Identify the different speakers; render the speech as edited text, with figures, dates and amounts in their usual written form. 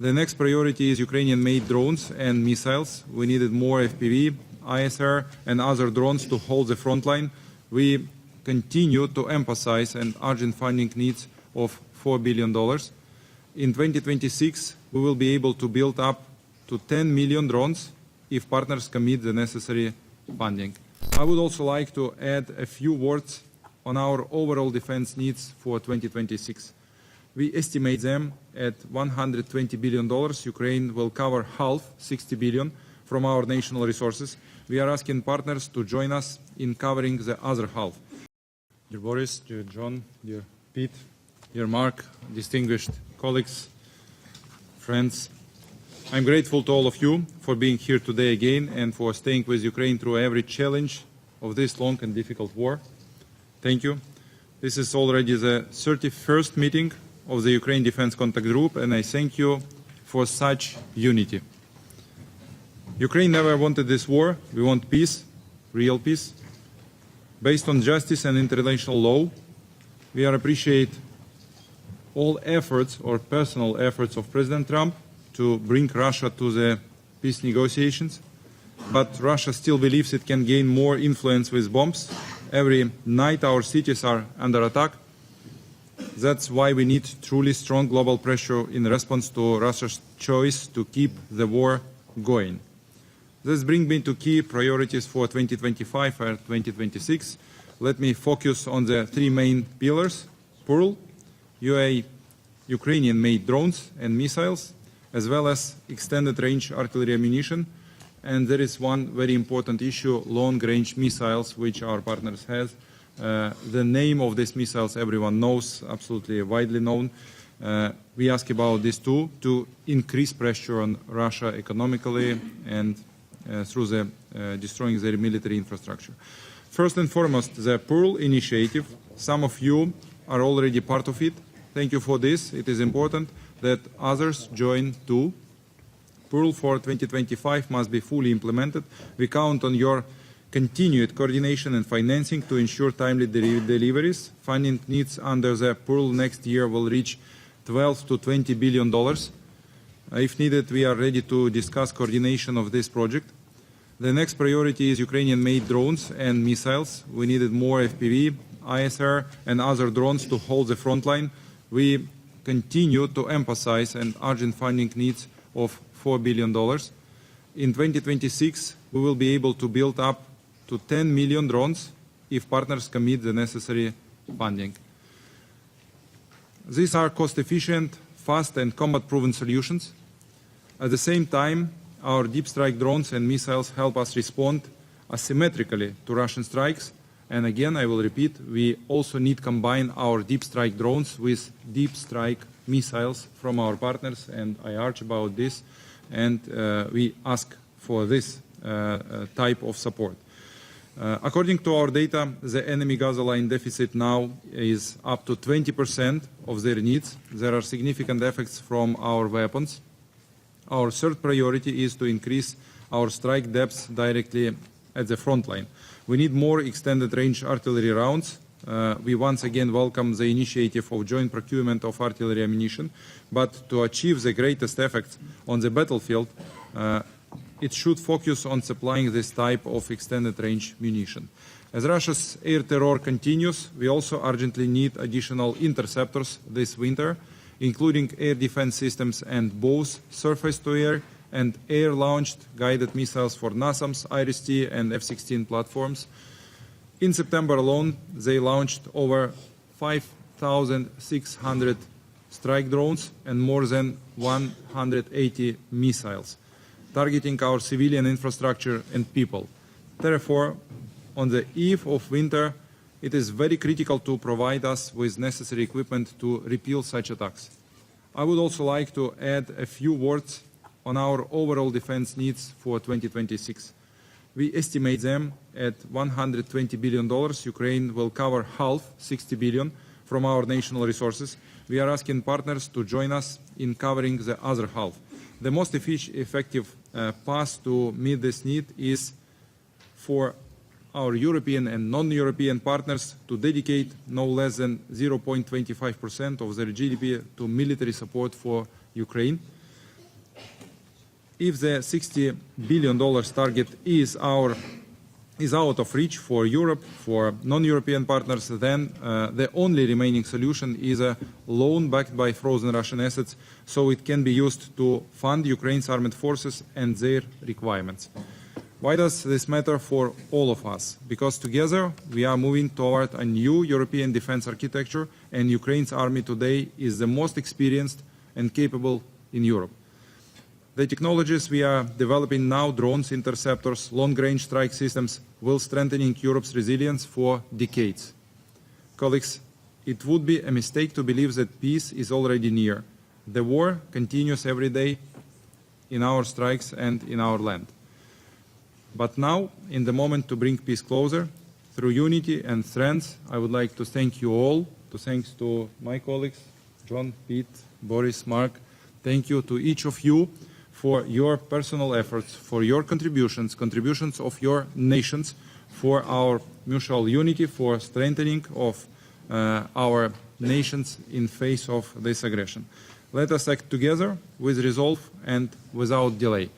Speaker 1: The next priority is Ukrainian-made drones and missiles. We needed more FPV, ISR, and other drones to hold the front line. We continue to emphasize an urgent funding needs of $4 billion. In 2026, we will be able to build up to 10 million drones if partners commit the necessary funding. I would also like to add a few words on our overall defense needs for 2026. We estimate them at $120 billion. Ukraine will cover half, 60 billion, from our national resources. We are asking partners to join us in covering the other half. Dear Boris, dear John, dear Pete, dear Mark, distinguished colleagues, friends, I'm grateful to all of you for being here today again and for staying with Ukraine through every challenge of this long and difficult war. Thank you. This is already the 31st meeting of the Ukraine Defense Contact Group, and I thank you for such unity. Ukraine never wanted this war. We want peace, real peace, based on justice and international law. We appreciate all efforts or personal efforts of President Trump to bring Russia to the peace negotiations, but Russia still believes it can gain more influence with bombs. Every night our cities are under attack. That's why we need truly strong global pressure in response to Russia's choice to keep the war going. This brings me to key priorities for 2025 and 2026. Let me focus on the three main pillars: Pearl, Ukrainian-made drones and missiles, as well as extended-range artillery ammunition. And there is one very important issue, long-range missiles, which our partners have. The name of these missiles everyone knows, absolutely widely known. We ask about this too, to increase pressure on Russia economically and through the destroying their military infrastructure. First and foremost, the Pearl initiative. Some of you are already part of it. Thank you for this. It is important that others join too. Pearl for 2025 must be fully implemented. We count on your continued coordination and financing to ensure timely deliveries. Funding needs under the Pearl next year will reach $12 to $20 billion. If needed, we are ready to discuss coordination of this project. The next priority is Ukrainian-made drones and missiles. We needed more FPV, ISR, and other drones to hold the front line. We continue to emphasize an urgent funding needs of $4 billion. In 2026, we will be able to build up to 10 million drones if partners commit the necessary funding. These are cost-efficient, fast, and combat-proven solutions. At the same time, our deep strike drones and missiles help us respond asymmetrically to Russian strikes. And again, I will repeat, we also need to combine our deep strike drones with deep strike missiles from our partners, and I urge about this, and we ask for this type of support. According to our data, the enemy Gaza line deficit now is up to 20% of their needs. There are significant effects from our weapons. Our third priority is to increase our strike depths directly at the front line. We need more extended-range artillery rounds. We once again welcome the initiative of joint procurement of artillery ammunition, but to achieve the greatest effects on the battlefield, it should focus on supplying this type of extended-range munition. As Russia's air terror continues, we also urgently need additional interceptors this winter, including air defense systems and both surface-to-air and air-launched guided missiles for NASAMS, IRIS-T, and F-16 platforms. In September alone, they launched over 5,600 strike drones and more than 180 missiles, targeting our civilian infrastructure and people. Therefore, on the eve of winter, it is very critical to provide us with necessary equipment to repel such attacks. I would also like to add a few words on our overall defense needs for 2026. We estimate them at $120 billion. Ukraine will cover half, 60 billion, from our national resources. We are asking partners to join us in covering the other half. The most effective path to meet this need is for our European and non-European partners to dedicate no less than 0.25% of their GDP to military support for Ukraine. if the $60 billion target is out of reach for Europe, for non-European partners, then the only remaining solution is a loan backed by frozen Russian assets, so it can be used to fund Ukraine's armed forces and their requirements. Why does this matter for all of us? Because together we are moving toward a new European defense architecture, and Ukraine's army today is the most experienced and capable in Europe. The technologies we are developing now, drones, interceptors, long-range strike systems, will strengthen Europe's resilience for decades. Colleagues, it would be a mistake to believe that peace is already near. The war continues every day in our strikes and in our land. But now, in the moment to bring peace closer, through unity and strength, I would like to thank you all, thanks to my colleagues, John, Pete, Boris, Mark. Thank you to each of you for your personal efforts, for your contributions of your nations, for our mutual unity, for strengthening of our nations in face of this aggression. Let us act together with resolve and without delay.